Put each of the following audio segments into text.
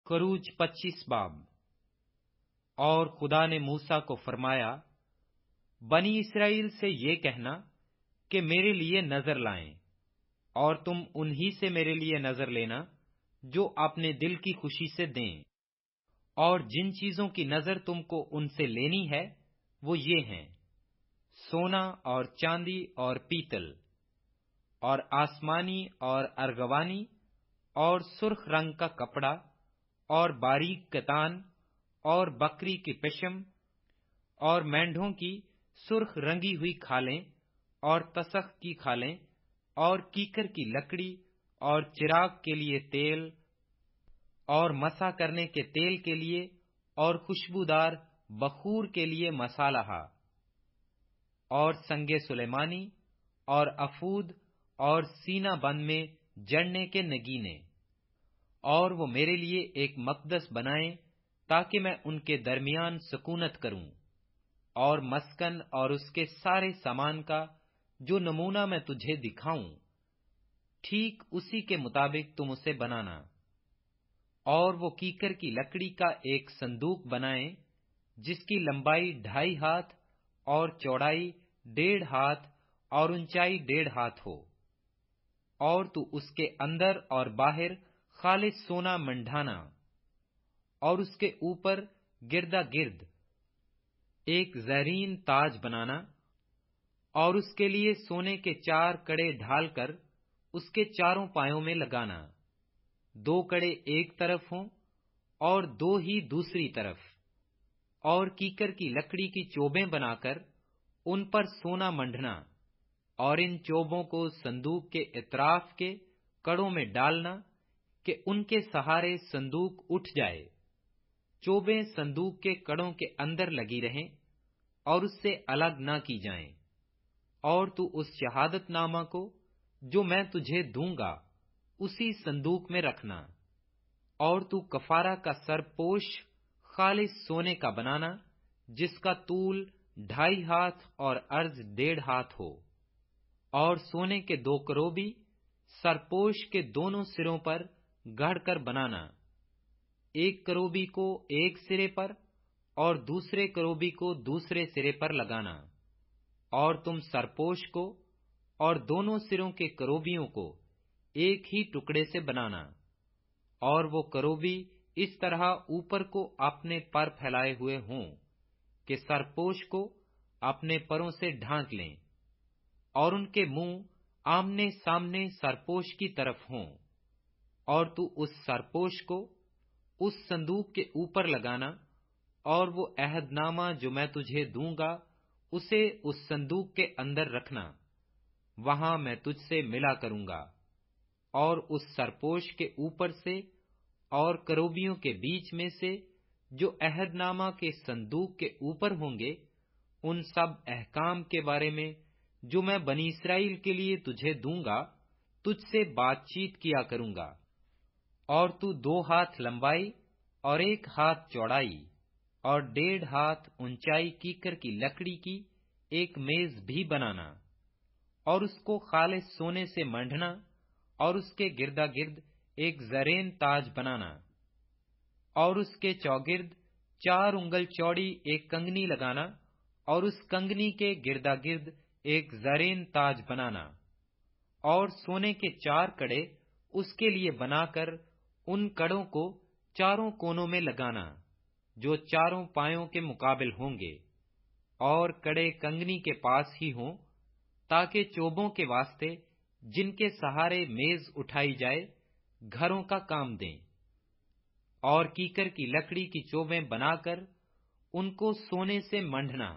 खरूज 25 बाब। और खुदा ने मूसा को फरमाया, बनी इसराइल से ये कहना कि मेरे लिए नजर लाएं, और तुम उन्हीं से मेरे लिए नजर लेना जो अपने दिल की खुशी से दें। और जिन चीजों की नजर तुमको उनसे लेनी है वो ये हैं, सोना और चांदी और पीतल और आसमानी और अर्गवानी और सुर्ख रंग का कपड़ा और बारीक कतान और बकरी की पशम और मेंढों की सुर्ख रंगी हुई खालें और तसख की खालें और कीकर की लकड़ी और चिराग के लिए तेल और मसा करने के तेल के लिए और खुशबूदार बखूर के लिए मसाला और संगे सुलेमानी और अफूद और सीना बंद में जड़ने के नगीने। और वो मेरे लिए एक मकदस बनाएं ताकि मैं उनके दरमियान सुकूनत करूं। और मस्कन और उसके सारे सामान का जो नमूना मैं तुझे दिखाऊं, ठीक उसी के मुताबिक तुम उसे बनाना। और वो कीकर की लकड़ी का एक संदूक बनाएं जिसकी लंबाई 2.5 हाथ और चौड़ाई 1.5 हाथ और ऊंचाई 1.5 हाथ हो। और तू उसके अंदर और बाहर खालिस सोना मंढाना। और उसके ऊपर गिरदा गिर्द एक जरीन ताज बनाना। और उसके लिए सोने के 4 कड़े ढालकर उसके चारों पायों में लगाना, 2 कड़े एक तरफ हों और 2 ही दूसरी तरफ। और कीकर की लकड़ी की चोबें बनाकर उन पर सोना मंढना, और इन चोबों को संदूक के इतराफ के कड़ों में डालना कि उनके सहारे संदूक उठ जाए। चोबें संदूक के कड़ों के अंदर लगी रहें और उससे अलग न की जाएं। और तू उस शहादतनामा को जो मैं तुझे दूंगा उसी संदूक में रखना। और तू कफारा का सरपोश खालिस सोने का बनाना जिसका तूल 2.5 हाथ और अर्ज 1.5 हाथ हो। और सोने के 2 करोबी सरपोश के दोनों सिरों पर गढ़कर बनाना, एक करोबी को एक सिरे पर और दूसरे करोबी को दूसरे सिरे पर लगाना। और तुम सरपोश को और दोनों सिरों के करोबियों को एक ही टुकड़े से बनाना। और वो करोबी इस तरह ऊपर को अपने पर फैलाए हुए हों कि सरपोश को अपने परों से ढांक लें, और उनके मुंह आमने सामने सरपोश की तरफ हों। और तू उस सरपोश को उस संदूक के ऊपर लगाना, और वो अहदनामा जो मैं तुझे दूंगा उसे उस संदूक के अंदर रखना, वहां मैं तुझसे मिला करूंगा। और उस सरपोश के ऊपर से और करोबियों के बीच में से जो अहदनामा के संदूक के ऊपर होंगे, उन सब अहकाम के बारे में जो मैं बनी इसराइल के लिए तुझे दूंगा तुझसे बातचीत किया करूंगा। और तू 2 हाथ लंबाई और 1 हाथ चौड़ाई और 1.5 हाथ ऊंचाई कीकर की लकड़ी की एक मेज भी बनाना। और उसको खालिस सोने से मंढना, और उसके गिरदा गिर्द एक जरेन ताज बनाना। और उसके चौगिर्द 4 उंगल चौड़ी एक कंगनी लगाना, और उस कंगनी के गिरदा गिर्द एक जरेन ताज बनाना। और सोने के 4 कड़े उसके लिए बनाकर उन कड़ों को चारों कोनों में लगाना जो चारों पायों के मुकाबिल होंगे, और कड़े कंगनी के पास ही हों, ताकि चोबों के वास्ते जिनके सहारे मेज उठाई जाए घरों का काम दें। और कीकर की लकड़ी की चोबें बनाकर उनको सोने से मंढना,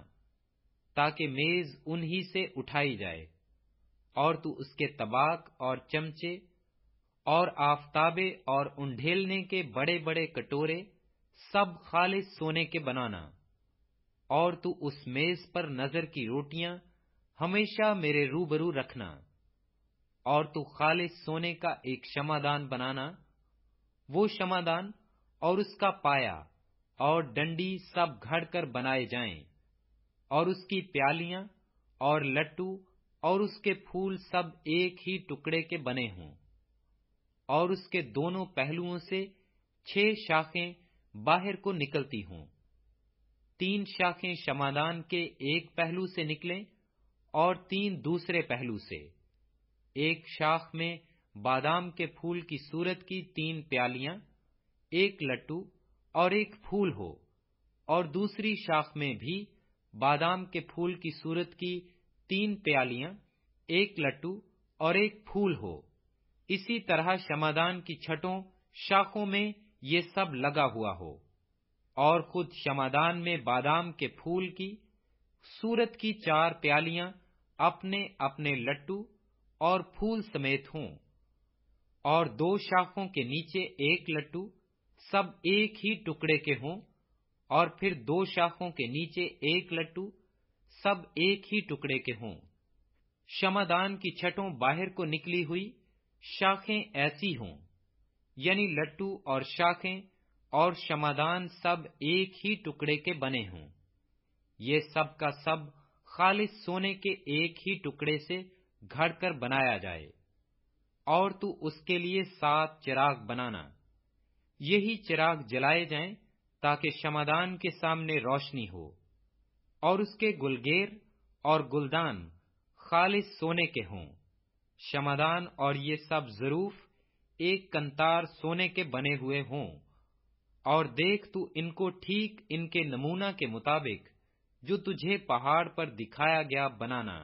ताकि मेज उन्हीं से उठाई जाए। और तू उसके तबाक और चमचे और आफताबे और उंडेलने के बड़े बड़े कटोरे सब खालिस सोने के बनाना। और तू उस मेज पर नजर की रोटियां हमेशा मेरे रूबरू रखना। और तू खालिस सोने का एक क्षमादान बनाना, वो क्षमादान और उसका पाया और डंडी सब घड़कर बनाए जाएं, और उसकी प्यालियां और लट्टू और उसके फूल सब एक ही टुकड़े के बने हों। और उसके दोनों पहलुओं से 6 शाखें बाहर को निकलती हों। 3 शाखें क्षमादान के एक पहलू से निकलें और 3 दूसरे पहलू से। एक शाख में बादाम के फूल की सूरत की 3 प्यालियां, एक लट्टू और एक फूल हो, और दूसरी शाख में भी बादाम के फूल की सूरत की 3 प्यालियां, एक लट्टू और एक फूल हो। इसी तरह क्षमादान की छठों शाखों में ये सब लगा हुआ हो, और खुद क्षमादान में बादाम के फूल की सूरत की 4 प्यालियां अपने अपने लट्टू और फूल समेत हों, और 2 शाखों के नीचे एक लट्टू सब एक ही टुकड़े के हों, और फिर 2 शाखों के नीचे एक लट्टू सब एक ही टुकड़े के हों। क्षमादान की छठों बाहर को निकली हुई शाखें ऐसी हों, यानी लट्टू और शाखें और क्षमादान सब एक ही टुकड़े के बने हों। ये सब का सब खालिस सोने के एक ही टुकड़े से घड़कर बनाया जाए, और तू उसके लिए 7 चिराग बनाना। यही चिराग जलाए जाएं ताकि क्षमादान के सामने रोशनी हो, और उसके गुलगेर और गुलदान खालिस सोने के हों। क्षमादान और ये सब ज़रूफ एक कंतार सोने के बने हुए हों, और देख तू इनको ठीक इनके नमूना के मुताबिक जो तुझे पहाड़ पर दिखाया गया बनाना।